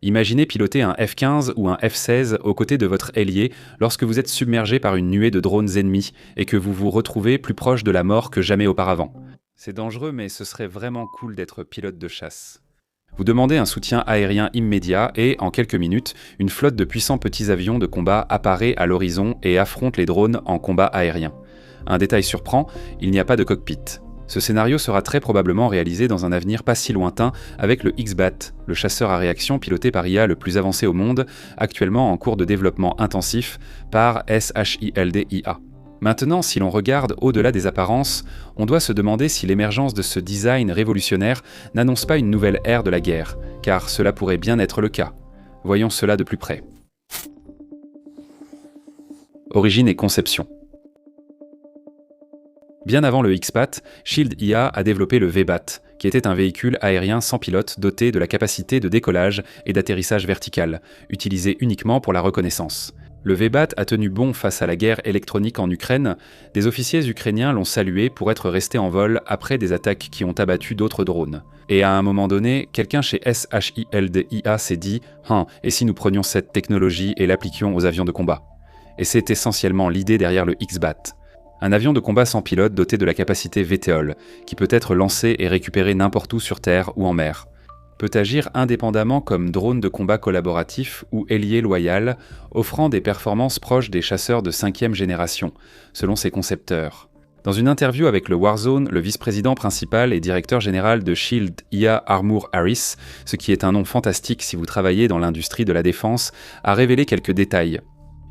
Imaginez piloter un F-15 ou un F-16 aux côtés de votre ailier lorsque vous êtes submergé par une nuée de drones ennemis et que vous vous retrouvez plus proche de la mort que jamais auparavant. C'est dangereux, mais ce serait vraiment cool d'être pilote de chasse. Vous demandez un soutien aérien immédiat et, en quelques minutes, une flotte de puissants petits avions de combat apparaît à l'horizon et affronte les drones en combat aérien. Un détail surprend, il n'y a pas de cockpit. Ce scénario sera très probablement réalisé dans un avenir pas si lointain avec le X-BAT, le chasseur à réaction piloté par IA le plus avancé au monde, actuellement en cours de développement intensif par SHIELD-IA. Maintenant, si l'on regarde au-delà des apparences, on doit se demander si l'émergence de ce design révolutionnaire n'annonce pas une nouvelle ère de la guerre, car cela pourrait bien être le cas. Voyons cela de plus près. Origine et conception. Bien avant le X-BAT, Shield IA a développé le V-BAT, qui était un véhicule aérien sans pilote doté de la capacité de décollage et d'atterrissage vertical, utilisé uniquement pour la reconnaissance. Le V-BAT a tenu bon face à la guerre électronique en Ukraine. Des officiers ukrainiens l'ont salué pour être resté en vol après des attaques qui ont abattu d'autres drones. Et à un moment donné, quelqu'un chez SHIELD-IA s'est dit « et si nous prenions cette technologie et l'appliquions aux avions de combat ?» Et c'est essentiellement l'idée derrière le X-BAT. Un avion de combat sans pilote doté de la capacité VTOL, qui peut être lancé et récupéré n'importe où sur Terre ou en mer. Peut agir indépendamment comme drone de combat collaboratif ou ailier loyal, offrant des performances proches des chasseurs de 5e génération, selon ses concepteurs. Dans une interview avec le Warzone, le vice-président principal et directeur général de Shield IA Armour Harris, ce qui est un nom fantastique si vous travaillez dans l'industrie de la défense, a révélé quelques détails.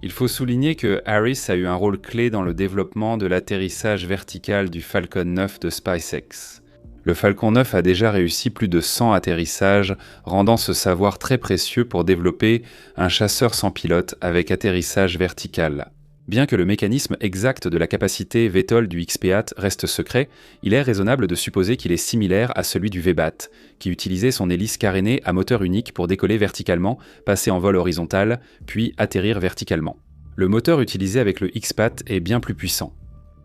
Il faut souligner que Harris a eu un rôle clé dans le développement de l'atterrissage vertical du Falcon 9 de SpaceX. Le Falcon 9 a déjà réussi plus de 100 atterrissages, rendant ce savoir très précieux pour développer un chasseur sans pilote avec atterrissage vertical. Bien que le mécanisme exact de la capacité VTOL du XPAT reste secret, il est raisonnable de supposer qu'il est similaire à celui du VBAT, qui utilisait son hélice carénée à moteur unique pour décoller verticalement, passer en vol horizontal, puis atterrir verticalement. Le moteur utilisé avec le XPAT est bien plus puissant.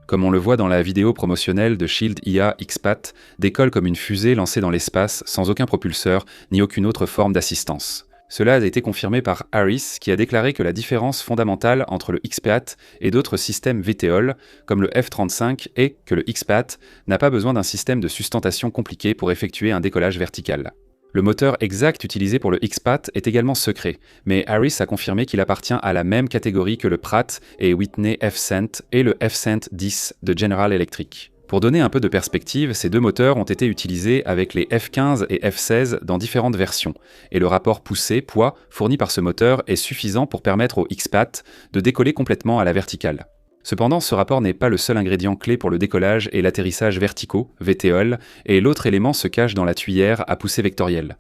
Comme on le voit dans la vidéo promotionnelle de Shield IA XPAT, décolle comme une fusée lancée dans l'espace sans aucun propulseur ni aucune autre forme d'assistance. Cela a été confirmé par Harris, qui a déclaré que la différence fondamentale entre le XPAT et d'autres systèmes VTOL, comme le F-35, est que le XPAT n'a pas besoin d'un système de sustentation compliqué pour effectuer un décollage vertical. Le moteur exact utilisé pour le XPAT est également secret, mais Harris a confirmé qu'il appartient à la même catégorie que le Pratt & Whitney F-Cent et le F-Cent 10 de General Electric. Pour donner un peu de perspective, ces deux moteurs ont été utilisés avec les F-15 et F-16 dans différentes versions, et le rapport poussée-poids fourni par ce moteur est suffisant pour permettre au XPAT de décoller complètement à la verticale. Cependant, ce rapport n'est pas le seul ingrédient clé pour le décollage et l'atterrissage verticaux, VTOL, et l'autre élément se cache dans la tuyère à poussée vectorielle.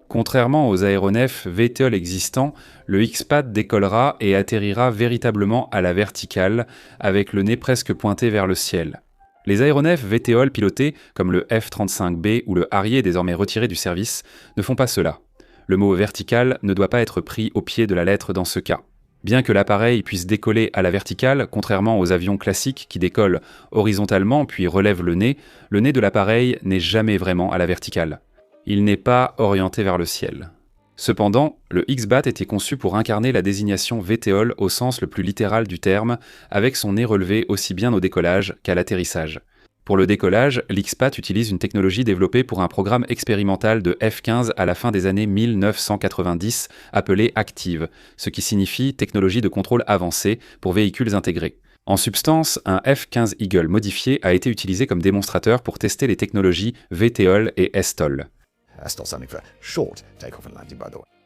Contrairement aux aéronefs VTOL existants, le XPAT décollera et atterrira véritablement à la verticale, avec le nez presque pointé vers le ciel. Les aéronefs VTOL pilotés, comme le F-35B ou le Harrier désormais retiré du service, ne font pas cela. Le mot vertical ne doit pas être pris au pied de la lettre dans ce cas. Bien que l'appareil puisse décoller à la verticale, contrairement aux avions classiques qui décollent horizontalement puis relèvent le nez de l'appareil n'est jamais vraiment à la verticale. Il n'est pas orienté vers le ciel. Cependant, le XBAT était conçu pour incarner la désignation VTOL au sens le plus littéral du terme, avec son nez relevé aussi bien au décollage qu'à l'atterrissage. Pour le décollage, l'XPAT utilise une technologie développée pour un programme expérimental de F-15 à la fin des années 1990, appelé Active, ce qui signifie technologie de contrôle avancée pour véhicules intégrés. En substance, un F-15 Eagle modifié a été utilisé comme démonstrateur pour tester les technologies VTOL et STOL.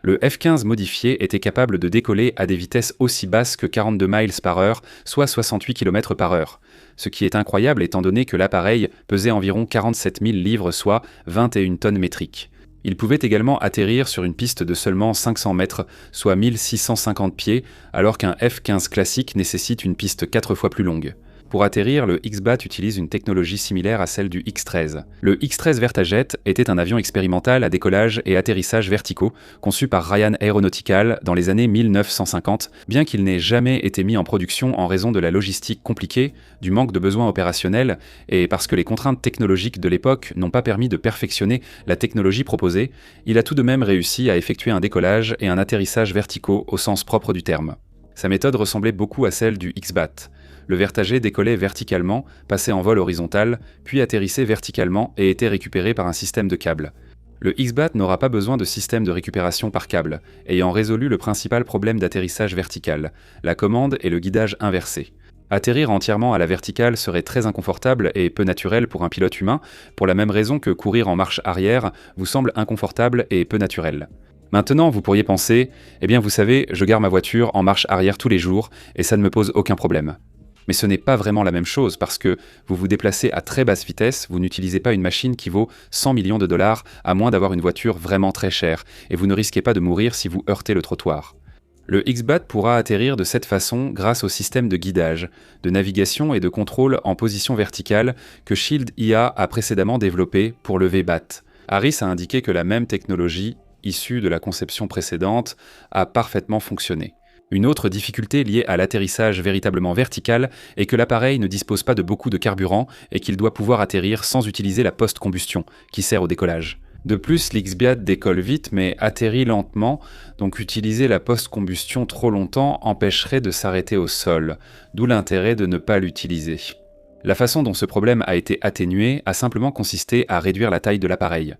Le F-15 modifié était capable de décoller à des vitesses aussi basses que 42 miles par heure, soit 68 km par heure. Ce qui est incroyable étant donné que l'appareil pesait environ 47 000 livres, soit 21 tonnes métriques. Il pouvait également atterrir sur une piste de seulement 500 mètres, soit 1650 pieds, alors qu'un F-15 classique nécessite une piste 4 fois plus longue. Pour atterrir, le X-BAT utilise une technologie similaire à celle du X-13. Le X-13 Vertajet était un avion expérimental à décollage et atterrissage verticaux, conçu par Ryan Aeronautical dans les années 1950, bien qu'il n'ait jamais été mis en production en raison de la logistique compliquée, du manque de besoins opérationnels et parce que les contraintes technologiques de l'époque n'ont pas permis de perfectionner la technologie proposée, il a tout de même réussi à effectuer un décollage et un atterrissage verticaux au sens propre du terme. Sa méthode ressemblait beaucoup à celle du X-BAT. Le Vertajet décollait verticalement, passait en vol horizontal, puis atterrissait verticalement et était récupéré par un système de câbles. Le X-BAT n'aura pas besoin de système de récupération par câble, ayant résolu le principal problème d'atterrissage vertical, la commande et le guidage inversé. Atterrir entièrement à la verticale serait très inconfortable et peu naturel pour un pilote humain, pour la même raison que courir en marche arrière vous semble inconfortable et peu naturel. Maintenant, vous pourriez penser, eh bien vous savez, je gare ma voiture en marche arrière tous les jours et ça ne me pose aucun problème. Mais ce n'est pas vraiment la même chose parce que vous vous déplacez à très basse vitesse, vous n'utilisez pas une machine qui vaut 100 millions de dollars à moins d'avoir une voiture vraiment très chère et vous ne risquez pas de mourir si vous heurtez le trottoir. Le X-BAT pourra atterrir de cette façon grâce au système de guidage, de navigation et de contrôle en position verticale que Shield IA a précédemment développé pour le V-BAT. Harris a indiqué que la même technologie, issue de la conception précédente, a parfaitement fonctionné. Une autre difficulté liée à l'atterrissage véritablement vertical est que l'appareil ne dispose pas de beaucoup de carburant et qu'il doit pouvoir atterrir sans utiliser la post-combustion, qui sert au décollage. De plus, l'X-BAT décolle vite mais atterrit lentement, donc utiliser la post-combustion trop longtemps empêcherait de s'arrêter au sol, d'où l'intérêt de ne pas l'utiliser. La façon dont ce problème a été atténué a simplement consisté à réduire la taille de l'appareil.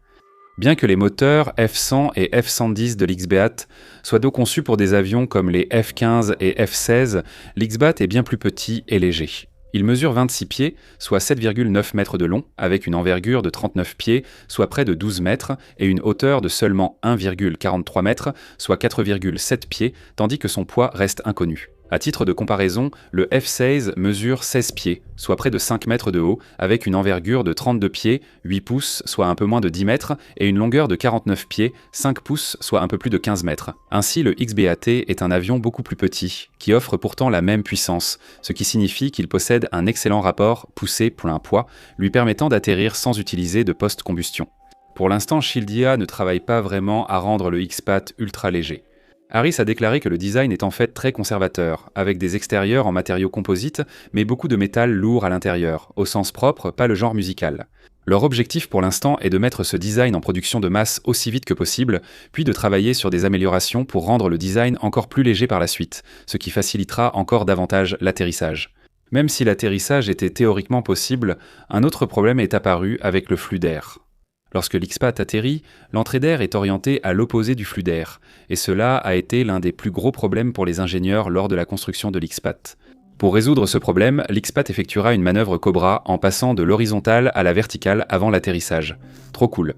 Bien que les moteurs F-100 et F-110 de l'X-BAT soient donc conçus pour des avions comme les F-15 et F-16, l'X-BAT est bien plus petit et léger. Il mesure 26 pieds, soit 7,9 mètres de long, avec une envergure de 39 pieds, soit près de 12 mètres, et une hauteur de seulement 1,43 mètres, soit 4,7 pieds, tandis que son poids reste inconnu. À titre de comparaison, le F-16 mesure 16 pieds, soit près de 5 mètres de haut, avec une envergure de 32 pieds, 8 pouces, soit un peu moins de 10 mètres, et une longueur de 49 pieds, 5 pouces, soit un peu plus de 15 mètres. Ainsi, le X-BAT est un avion beaucoup plus petit, qui offre pourtant la même puissance, ce qui signifie qu'il possède un excellent rapport poussée-plein-poids, lui permettant d'atterrir sans utiliser de post-combustion. Pour l'instant, Shield IA ne travaille pas vraiment à rendre le X-BAT ultra léger. Harris a déclaré que le design est en fait très conservateur, avec des extérieurs en matériaux composites, mais beaucoup de métal lourd à l'intérieur, au sens propre, pas le genre musical. Leur objectif pour l'instant est de mettre ce design en production de masse aussi vite que possible, puis de travailler sur des améliorations pour rendre le design encore plus léger par la suite, ce qui facilitera encore davantage l'atterrissage. Même si l'atterrissage était théoriquement possible, un autre problème est apparu avec le flux d'air. Lorsque l'X-BAT atterrit, l'entrée d'air est orientée à l'opposé du flux d'air, et cela a été l'un des plus gros problèmes pour les ingénieurs lors de la construction de l'X-BAT. Pour résoudre ce problème, l'X-BAT effectuera une manœuvre Cobra en passant de l'horizontale à la verticale avant l'atterrissage. Trop cool.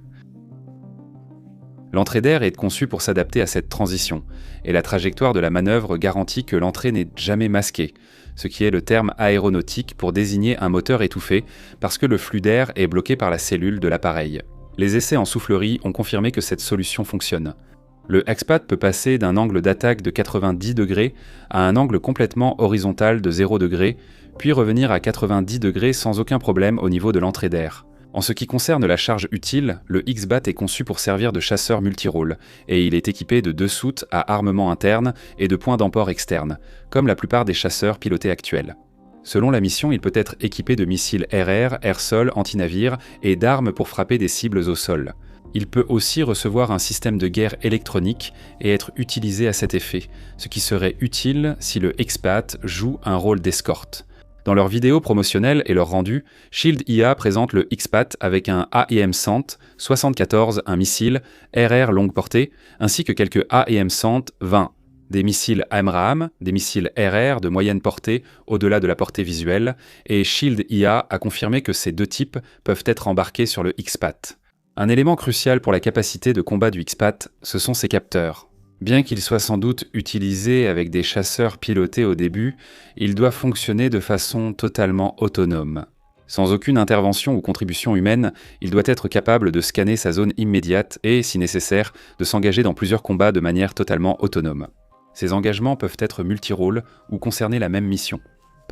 L'entrée d'air est conçue pour s'adapter à cette transition, et la trajectoire de la manœuvre garantit que l'entrée n'est jamais masquée, ce qui est le terme aéronautique pour désigner un moteur étouffé, parce que le flux d'air est bloqué par la cellule de l'appareil. Les essais en soufflerie ont confirmé que cette solution fonctionne. Le X-BAT peut passer d'un angle d'attaque de 90 degrés à un angle complètement horizontal de 0 degré, puis revenir à 90 degrés sans aucun problème au niveau de l'entrée d'air. En ce qui concerne la charge utile, le X-BAT est conçu pour servir de chasseur multirôle, et il est équipé de 2 soutes à armement interne et de points d'emport externes, comme la plupart des chasseurs pilotés actuels. Selon la mission, il peut être équipé de missiles air-air, air-sol, anti-navire et d'armes pour frapper des cibles au sol. Il peut aussi recevoir un système de guerre électronique et être utilisé à cet effet, ce qui serait utile si le X-BAT joue un rôle d'escorte. Dans leurs vidéos promotionnelles et leur rendu, Shield IA présente le X-BAT avec un AIM-100 74, un missile RR longue portée, ainsi que quelques AIM-100 20, des missiles AMRAAM, des missiles RR de moyenne portée au-delà de la portée visuelle, et Shield IA a confirmé que ces deux types peuvent être embarqués sur le X-BAT. Un élément crucial pour la capacité de combat du X-BAT, ce sont ses capteurs. Bien qu'il soit sans doute utilisé avec des chasseurs pilotés au début, il doit fonctionner de façon totalement autonome. Sans aucune intervention ou contribution humaine, il doit être capable de scanner sa zone immédiate et, si nécessaire, de s'engager dans plusieurs combats de manière totalement autonome. Ces engagements peuvent être multirôles ou concerner la même mission.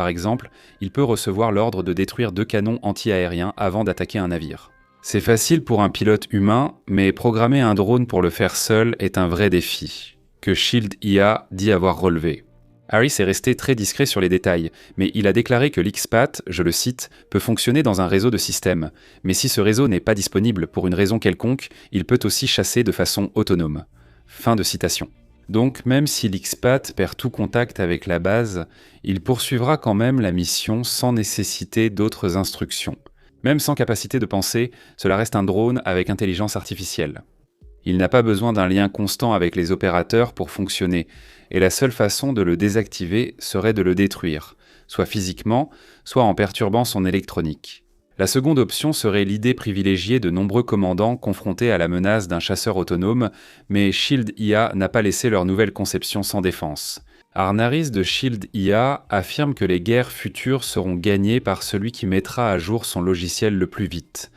par exemple, il peut recevoir l'ordre de détruire 2 canons anti-aériens avant d'attaquer un navire. C'est facile pour un pilote humain, mais programmer un drone pour le faire seul est un vrai défi, que Shield IA dit avoir relevé. Harris est resté très discret sur les détails, mais il a déclaré que l'X-Pat, je le cite, peut fonctionner dans un réseau de systèmes, mais si ce réseau n'est pas disponible pour une raison quelconque, il peut aussi chasser de façon autonome. Fin de citation. Donc même si l'X-Pat perd tout contact avec la base, il poursuivra quand même la mission sans nécessiter d'autres instructions. Même sans capacité de penser, cela reste un drone avec intelligence artificielle. Il n'a pas besoin d'un lien constant avec les opérateurs pour fonctionner, et la seule façon de le désactiver serait de le détruire, soit physiquement, soit en perturbant son électronique. La seconde option serait l'idée privilégiée de nombreux commandants confrontés à la menace d'un chasseur autonome, mais Shield IA n'a pas laissé leur nouvelle conception sans défense. Arnaris de Shield IA affirme que les guerres futures seront gagnées par celui qui mettra à jour son logiciel le plus vite.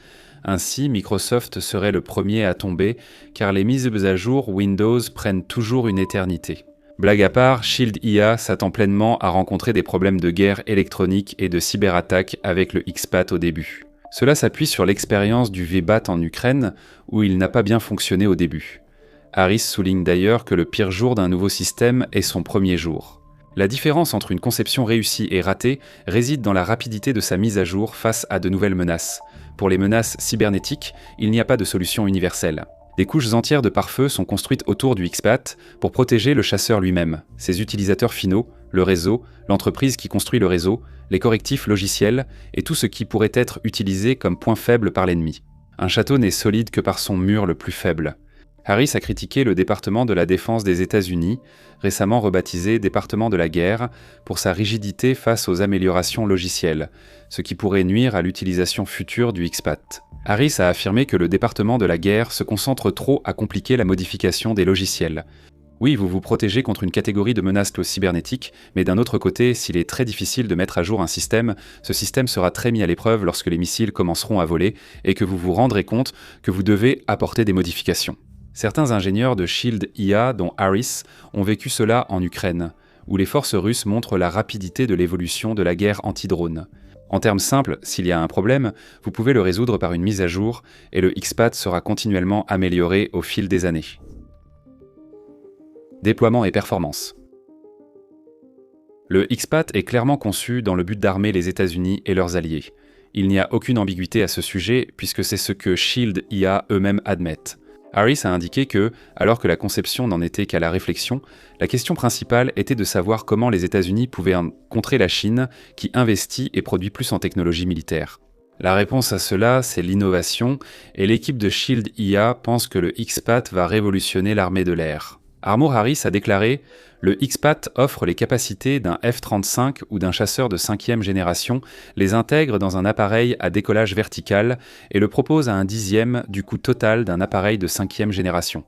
Ainsi, Microsoft serait le premier à tomber, car les mises à jour Windows prennent toujours une éternité. Blague à part, Shield IA s'attend pleinement à rencontrer des problèmes de guerre électronique et de cyberattaque avec le X-Pat au début. Cela s'appuie sur l'expérience du VBAT en Ukraine, où il n'a pas bien fonctionné au début. Harris souligne d'ailleurs que le pire jour d'un nouveau système est son premier jour. La différence entre une conception réussie et ratée réside dans la rapidité de sa mise à jour face à de nouvelles menaces. Pour les menaces cybernétiques, il n'y a pas de solution universelle. Des couches entières de pare-feu sont construites autour du X-Pat pour protéger le chasseur lui-même, ses utilisateurs finaux, le réseau, l'entreprise qui construit le réseau, les correctifs logiciels et tout ce qui pourrait être utilisé comme point faible par l'ennemi. Un château n'est solide que par son mur le plus faible. Harris a critiqué le département de la défense des États-Unis, récemment rebaptisé département de la guerre, pour sa rigidité face aux améliorations logicielles, ce qui pourrait nuire à l'utilisation future du X-Pat. Harris a affirmé que le département de la guerre se concentre trop à compliquer la modification des logiciels. Oui, vous vous protégez contre une catégorie de menaces cybernétiques, mais d'un autre côté, s'il est très difficile de mettre à jour un système, ce système sera très mis à l'épreuve lorsque les missiles commenceront à voler et que vous vous rendrez compte que vous devez apporter des modifications. Certains ingénieurs de Shield IA, dont Harris, ont vécu cela en Ukraine, où les forces russes montrent la rapidité de l'évolution de la guerre anti-drone. En termes simples, s'il y a un problème, vous pouvez le résoudre par une mise à jour, et le X-Pat sera continuellement amélioré au fil des années. Déploiement et performance. Le X-Pat est clairement conçu dans le but d'armer les États-Unis et leurs alliés. Il n'y a aucune ambiguïté à ce sujet, puisque c'est ce que Shield IA eux-mêmes admettent. Harris a indiqué que, alors que la conception n'en était qu'à la réflexion, la question principale était de savoir comment les États-Unis pouvaient contrer la Chine, qui investit et produit plus en technologie militaire. La réponse à cela, c'est l'innovation, et l'équipe de Shield IA pense que le X-Pat va révolutionner l'armée de l'air. Armour Harris a déclaré « Le X-Pat offre les capacités d'un F-35 ou d'un chasseur de 5e génération, les intègre dans un appareil à décollage vertical et le propose à un dixième du coût total d'un appareil de 5e génération.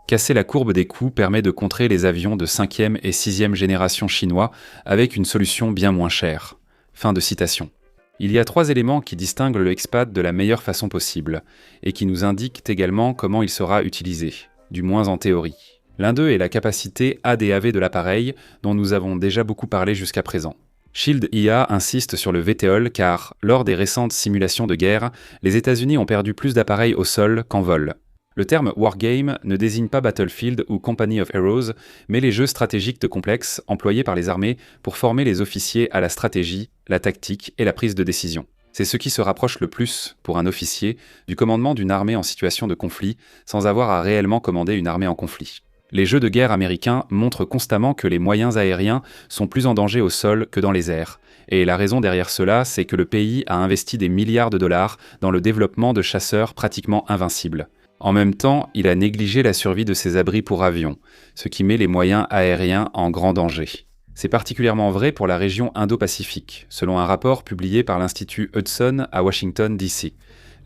Casser la courbe des coûts permet de contrer les avions de 5e et 6e génération chinois avec une solution bien moins chère. » Fin de citation. Il y a 3 éléments qui distinguent le X-Pat de la meilleure façon possible, et qui nous indiquent également comment il sera utilisé, du moins en théorie. L'un d'eux est la capacité ADAV de l'appareil, dont nous avons déjà beaucoup parlé jusqu'à présent. Shield IA insiste sur le VTOL car, lors des récentes simulations de guerre, les États-Unis ont perdu plus d'appareils au sol qu'en vol. Le terme Wargame ne désigne pas Battlefield ou Company of Heroes, mais les jeux stratégiques de complexe employés par les armées pour former les officiers à la stratégie, la tactique et la prise de décision. C'est ce qui se rapproche le plus, pour un officier, du commandement d'une armée en situation de conflit, sans avoir à réellement commander une armée en conflit. Les jeux de guerre américains montrent constamment que les moyens aériens sont plus en danger au sol que dans les airs. Et la raison derrière cela, c'est que le pays a investi des milliards de dollars dans le développement de chasseurs pratiquement invincibles. En même temps, il a négligé la survie de ses abris pour avions, ce qui met les moyens aériens en grand danger. C'est particulièrement vrai pour la région Indo-Pacifique, selon un rapport publié par l'Institut Hudson à Washington, D.C.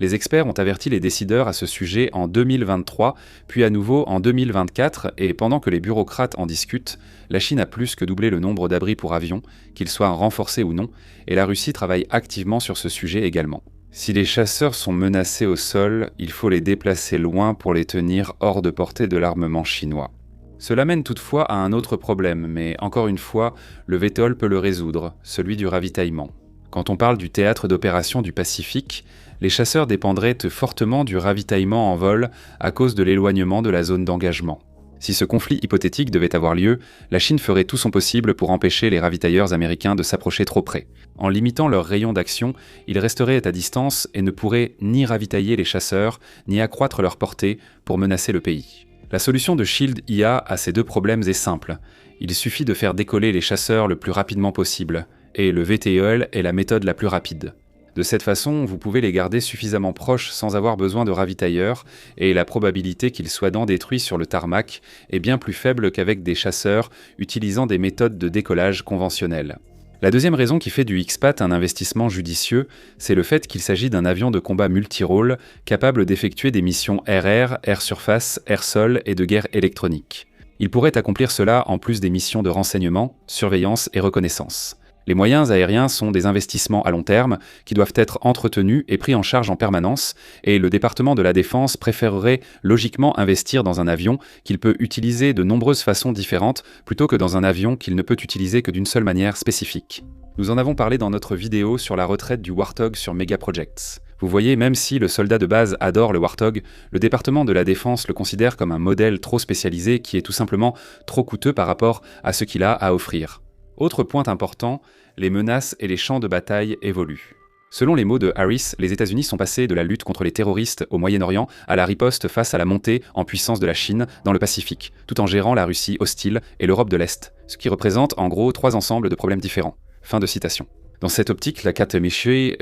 Les experts ont averti les décideurs à ce sujet en 2023, puis à nouveau en 2024, et pendant que les bureaucrates en discutent, la Chine a plus que doublé le nombre d'abris pour avions, qu'ils soient renforcés ou non, et la Russie travaille activement sur ce sujet également. Si les chasseurs sont menacés au sol, il faut les déplacer loin pour les tenir hors de portée de l'armement chinois. Cela mène toutefois à un autre problème, mais encore une fois, le VTOL peut le résoudre, celui du ravitaillement. Quand on parle du théâtre d'opération du Pacifique, les chasseurs dépendraient fortement du ravitaillement en vol à cause de l'éloignement de la zone d'engagement. Si ce conflit hypothétique devait avoir lieu, la Chine ferait tout son possible pour empêcher les ravitailleurs américains de s'approcher trop près. En limitant leur rayon d'action, ils resteraient à distance et ne pourraient ni ravitailler les chasseurs, ni accroître leur portée pour menacer le pays. La solution de Shield IA à ces deux problèmes est simple. Il suffit de faire décoller les chasseurs le plus rapidement possible, et le VTOL est la méthode la plus rapide. De cette façon, vous pouvez les garder suffisamment proches sans avoir besoin de ravitailleurs, et la probabilité qu'ils soient détruits sur le tarmac est bien plus faible qu'avec des chasseurs utilisant des méthodes de décollage conventionnelles. La deuxième raison qui fait du X-Pat un investissement judicieux, c'est le fait qu'il s'agit d'un avion de combat multirôle capable d'effectuer des missions RR, air surface, air-sol et de guerre électronique. Il pourrait accomplir cela en plus des missions de renseignement, surveillance et reconnaissance. Les moyens aériens sont des investissements à long terme qui doivent être entretenus et pris en charge en permanence, et le département de la Défense préférerait logiquement investir dans un avion qu'il peut utiliser de nombreuses façons différentes plutôt que dans un avion qu'il ne peut utiliser que d'une seule manière spécifique. Nous en avons parlé dans notre vidéo sur la retraite du Warthog sur Megaprojects. Vous voyez, même si le soldat de base adore le Warthog, le département de la Défense le considère comme un modèle trop spécialisé qui est tout simplement trop coûteux par rapport à ce qu'il a à offrir. Autre point important, les menaces et les champs de bataille évoluent. Selon les mots de Harris, les États-Unis sont passés de la lutte contre les terroristes au Moyen-Orient à la riposte face à la montée en puissance de la Chine dans le Pacifique, tout en gérant la Russie hostile et l'Europe de l'Est, ce qui représente en gros 3 ensembles de problèmes différents. Fin de citation. Dans cette optique, la Katemishi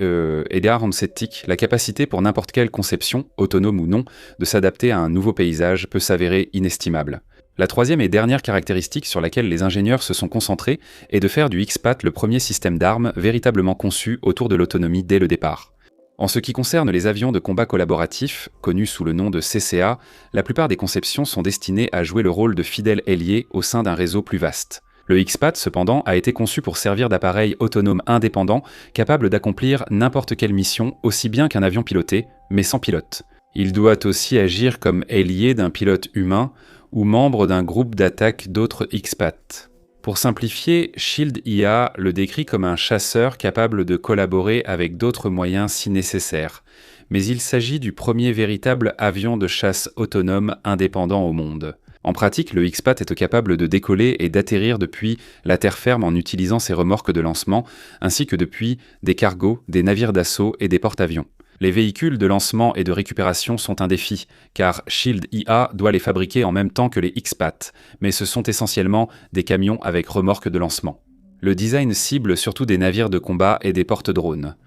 Edaronsettik, la capacité pour n'importe quelle conception, autonome ou non, de s'adapter à un nouveau paysage peut s'avérer inestimable. La troisième et dernière caractéristique sur laquelle les ingénieurs se sont concentrés est de faire du X-Pat le premier système d'armes véritablement conçu autour de l'autonomie dès le départ. En ce qui concerne les avions de combat collaboratifs, connus sous le nom de CCA, la plupart des conceptions sont destinées à jouer le rôle de fidèle ailier au sein d'un réseau plus vaste. Le X-Pat, cependant, a été conçu pour servir d'appareil autonome indépendant, capable d'accomplir n'importe quelle mission aussi bien qu'un avion piloté, mais sans pilote. Il doit aussi agir comme ailier d'un pilote humain, ou membre d'un groupe d'attaque d'autres X-Pat. Pour simplifier, Shield IA le décrit comme un chasseur capable de collaborer avec d'autres moyens si nécessaire, mais il s'agit du premier véritable avion de chasse autonome indépendant au monde. En pratique, le X-Pat est capable de décoller et d'atterrir depuis la terre ferme en utilisant ses remorques de lancement, ainsi que depuis des cargos, des navires d'assaut et des porte-avions. Les véhicules de lancement et de récupération sont un défi, car Shield IA doit les fabriquer en même temps que les X-Pat, mais ce sont essentiellement des camions avec remorque de lancement. Le design cible surtout des navires de combat et des porte-drones.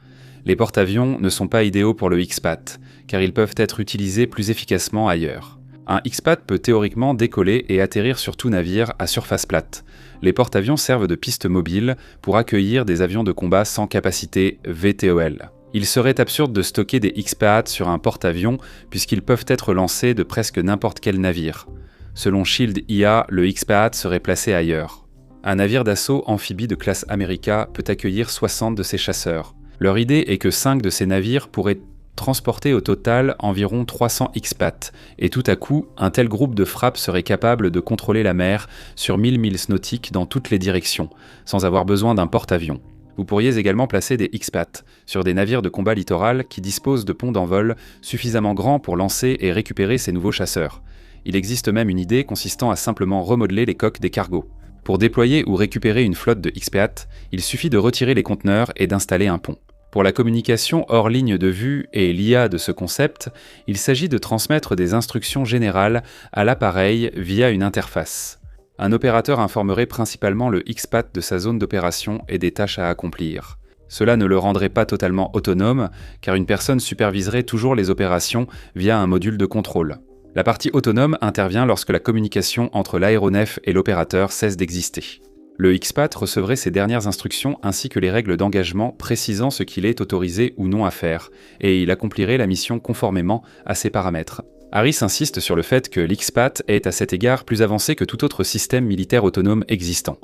Les porte-avions ne sont pas idéaux pour le X-Pat, car ils peuvent être utilisés plus efficacement ailleurs. Un X-Pat peut théoriquement décoller et atterrir sur tout navire à surface plate. Les porte-avions servent de piste mobile pour accueillir des avions de combat sans capacité VTOL. Il serait absurde de stocker des X-Pat sur un porte-avions puisqu'ils peuvent être lancés de presque n'importe quel navire. Selon Shield IA, le X-Pat serait placé ailleurs. Un navire d'assaut amphibie de classe America peut accueillir 60 de ces chasseurs. Leur idée est que 5 de ces navires pourraient transporter au total environ 300 X-Pat, et tout à coup, un tel groupe de frappe serait capable de contrôler la mer sur 1000 milles nautiques dans toutes les directions, sans avoir besoin d'un porte-avions. Vous pourriez également placer des X-Pat sur des navires de combat littoral qui disposent de ponts d'envol suffisamment grands pour lancer et récupérer ces nouveaux chasseurs. Il existe même une idée consistant à simplement remodeler les coques des cargos. Pour déployer ou récupérer une flotte de X-Pat, il suffit de retirer les conteneurs et d'installer un pont. Pour la communication hors ligne de vue et l'IA de ce concept, il s'agit de transmettre des instructions générales à l'appareil via une interface. Un opérateur informerait principalement le X-Pat de sa zone d'opération et des tâches à accomplir. Cela ne le rendrait pas totalement autonome, car une personne superviserait toujours les opérations via un module de contrôle. La partie autonome intervient lorsque la communication entre l'aéronef et l'opérateur cesse d'exister. Le X-Pat recevrait ces dernières instructions ainsi que les règles d'engagement précisant ce qu'il est autorisé ou non à faire, et il accomplirait la mission conformément à ces paramètres. Harris insiste sur le fait que l'X-Pat est à cet égard plus avancé que tout autre système militaire autonome existant.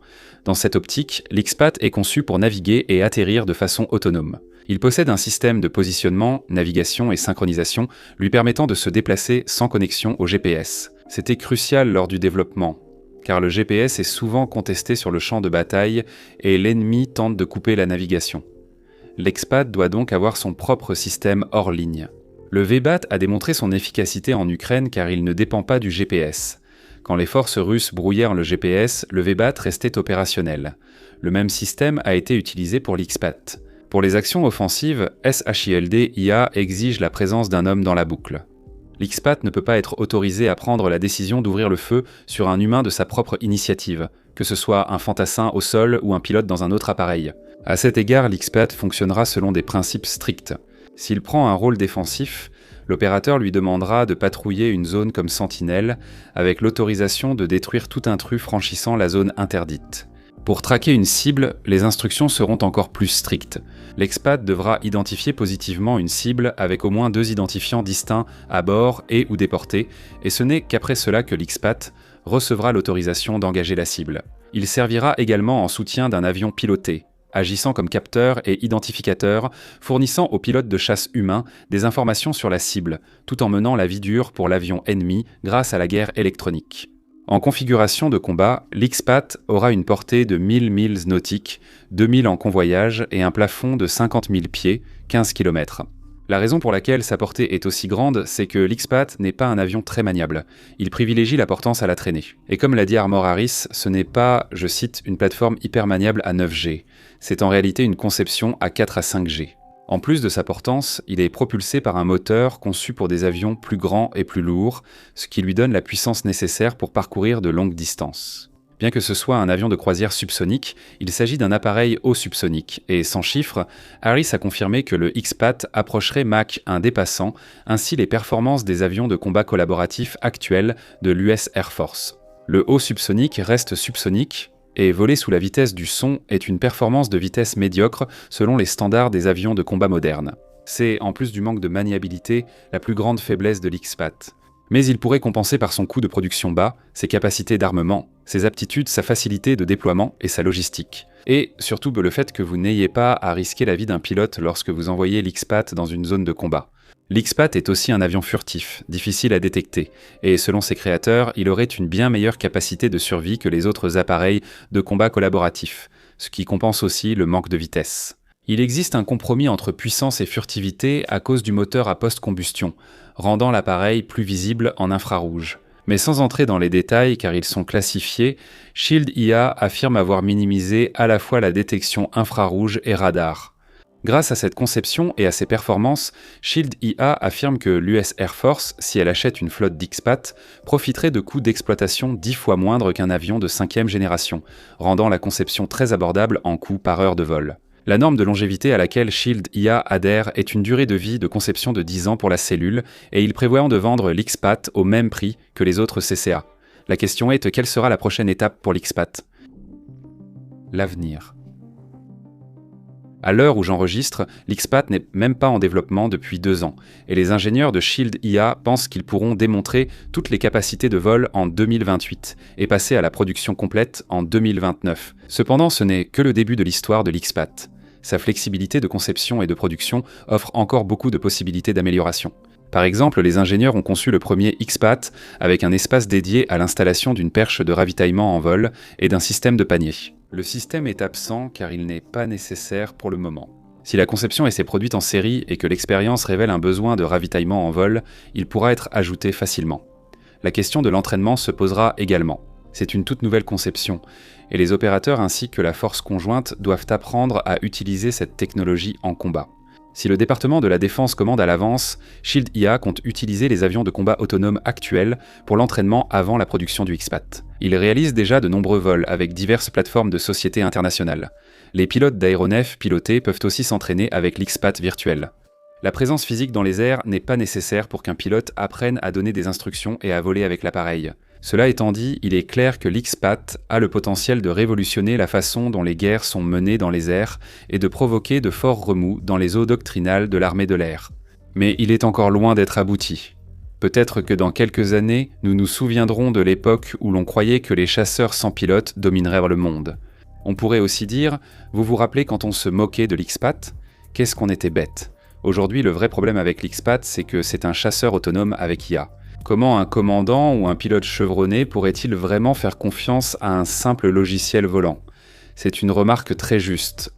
Dans cette optique, l'X-Pat est conçu pour naviguer et atterrir de façon autonome. Il possède un système de positionnement, navigation et synchronisation lui permettant de se déplacer sans connexion au GPS. C'était crucial lors du développement. car le GPS est souvent contesté sur le champ de bataille et l'ennemi tente de couper la navigation. L'Expat doit donc avoir son propre système hors ligne. Le VBAT a démontré son efficacité en Ukraine car il ne dépend pas du GPS. Quand les forces russes brouillèrent le GPS, le VBAT restait opérationnel. Le même système a été utilisé pour l'Expat. Pour les actions offensives, SHIELD-IA exige la présence d'un homme dans la boucle. L'Expat ne peut pas être autorisé à prendre la décision d'ouvrir le feu sur un humain de sa propre initiative, que ce soit un fantassin au sol ou un pilote dans un autre appareil. À cet égard, l'Expat fonctionnera selon des principes stricts. S'il prend un rôle défensif, l'opérateur lui demandera de patrouiller une zone comme sentinelle, avec l'autorisation de détruire tout intrus franchissant la zone interdite. Pour traquer une cible, les instructions seront encore plus strictes. L'Expat devra identifier positivement une cible avec au moins 2 identifiants distincts à bord et ou déportés, et ce n'est qu'après cela que l'Expat recevra l'autorisation d'engager la cible. Il servira également en soutien d'un avion piloté, agissant comme capteur et identificateur, fournissant aux pilotes de chasse humains des informations sur la cible, tout en menant la vie dure pour l'avion ennemi grâce à la guerre électronique. En configuration de combat, l'Expat aura une portée de 1000 milles nautiques, 2000 en convoyage et un plafond de 50 000 pieds, 15 km. La raison pour laquelle sa portée est aussi grande, c'est que l'Expat n'est pas un avion très maniable. Il privilégie la portance à la traînée. Et comme l'a dit Armor Harris, ce n'est pas, je cite, une plateforme hyper maniable à 9G. C'est en réalité une conception à 4 à 5G. En plus de sa portance, il est propulsé par un moteur conçu pour des avions plus grands et plus lourds, ce qui lui donne la puissance nécessaire pour parcourir de longues distances. Bien que ce soit un avion de croisière subsonique, il s'agit d'un appareil haut subsonique, et sans chiffres, Harris a confirmé que le Expat approcherait Mach 1 dépassant ainsi les performances des avions de combat collaboratifs actuels de l'US Air Force. Le haut subsonique reste subsonique, et voler sous la vitesse du son est une performance de vitesse médiocre selon les standards des avions de combat modernes. C'est, en plus du manque de maniabilité, la plus grande faiblesse de l'Expat. Mais il pourrait compenser par son coût de production bas, ses capacités d'armement, ses aptitudes, sa facilité de déploiement et sa logistique. Et surtout le fait que vous n'ayez pas à risquer la vie d'un pilote lorsque vous envoyez l'Expat dans une zone de combat. L'Expat est aussi un avion furtif, difficile à détecter, et selon ses créateurs, il aurait une bien meilleure capacité de survie que les autres appareils de combat collaboratifs, ce qui compense aussi le manque de vitesse. Il existe un compromis entre puissance et furtivité à cause du moteur à post-combustion, rendant l'appareil plus visible en infrarouge. Mais sans entrer dans les détails car ils sont classifiés, Shield IA affirme avoir minimisé à la fois la détection infrarouge et radar. Grâce à cette conception et à ses performances, Shield IA affirme que l'US Air Force, si elle achète une flotte d'Expat, profiterait de coûts d'exploitation 10 fois moindres qu'un avion de 5e génération, rendant la conception très abordable en coût par heure de vol. La norme de longévité à laquelle Shield IA adhère est une durée de vie de conception de 10 ans pour la cellule, et il prévoit de vendre l'Expat au même prix que les autres CCA. La question est, quelle sera la prochaine étape pour l'Expat ? L'avenir. À l'heure où j'enregistre, l'Expat n'est même pas en développement depuis 2 ans, et les ingénieurs de Shield IA pensent qu'ils pourront démontrer toutes les capacités de vol en 2028 et passer à la production complète en 2029. Cependant, ce n'est que le début de l'histoire de l'Expat. Sa flexibilité de conception et de production offre encore beaucoup de possibilités d'amélioration. Par exemple, les ingénieurs ont conçu le premier Expat avec un espace dédié à l'installation d'une perche de ravitaillement en vol et d'un système de panier. Le système est absent car il n'est pas nécessaire pour le moment. Si la conception s'est produite en série et que l'expérience révèle un besoin de ravitaillement en vol, il pourra être ajouté facilement. La question de l'entraînement se posera également. C'est une toute nouvelle conception, et les opérateurs ainsi que la force conjointe doivent apprendre à utiliser cette technologie en combat. Si le département de la Défense commande à l'avance, Shield IA compte utiliser les avions de combat autonomes actuels pour l'entraînement avant la production du Expat. Il réalise déjà de nombreux vols avec diverses plateformes de sociétés internationales. Les pilotes d'aéronefs pilotés peuvent aussi s'entraîner avec l'Expat virtuel. La présence physique dans les airs n'est pas nécessaire pour qu'un pilote apprenne à donner des instructions et à voler avec l'appareil. Cela étant dit, il est clair que l'Expat a le potentiel de révolutionner la façon dont les guerres sont menées dans les airs et de provoquer de forts remous dans les eaux doctrinales de l'armée de l'air. Mais il est encore loin d'être abouti. Peut-être que dans quelques années, nous nous souviendrons de l'époque où l'on croyait que les chasseurs sans pilote domineraient le monde. On pourrait aussi dire, vous vous rappelez quand on se moquait de l'Expat ? Qu'est-ce qu'on était bête ? Aujourd'hui, le vrai problème avec l'Expat, c'est que c'est un chasseur autonome avec IA. Comment un commandant ou un pilote chevronné pourrait-il vraiment faire confiance à un simple logiciel volant? C'est une remarque très juste.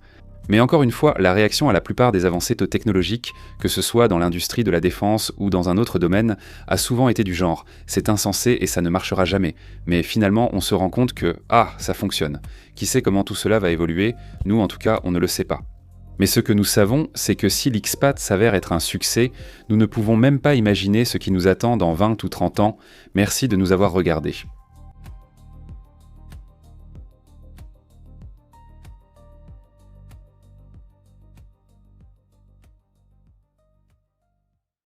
Mais encore une fois, la réaction à la plupart des avancées technologiques, que ce soit dans l'industrie de la défense ou dans un autre domaine, a souvent été du genre « c'est insensé et ça ne marchera jamais ». Mais finalement, on se rend compte que « ah, ça fonctionne ». Qui sait comment tout cela va évoluer? Nous, en tout cas, on ne le sait pas. Mais ce que nous savons, c'est que si l'X-Pat s'avère être un succès, nous ne pouvons même pas imaginer ce qui nous attend dans 20 ou 30 ans. Merci de nous avoir regardés.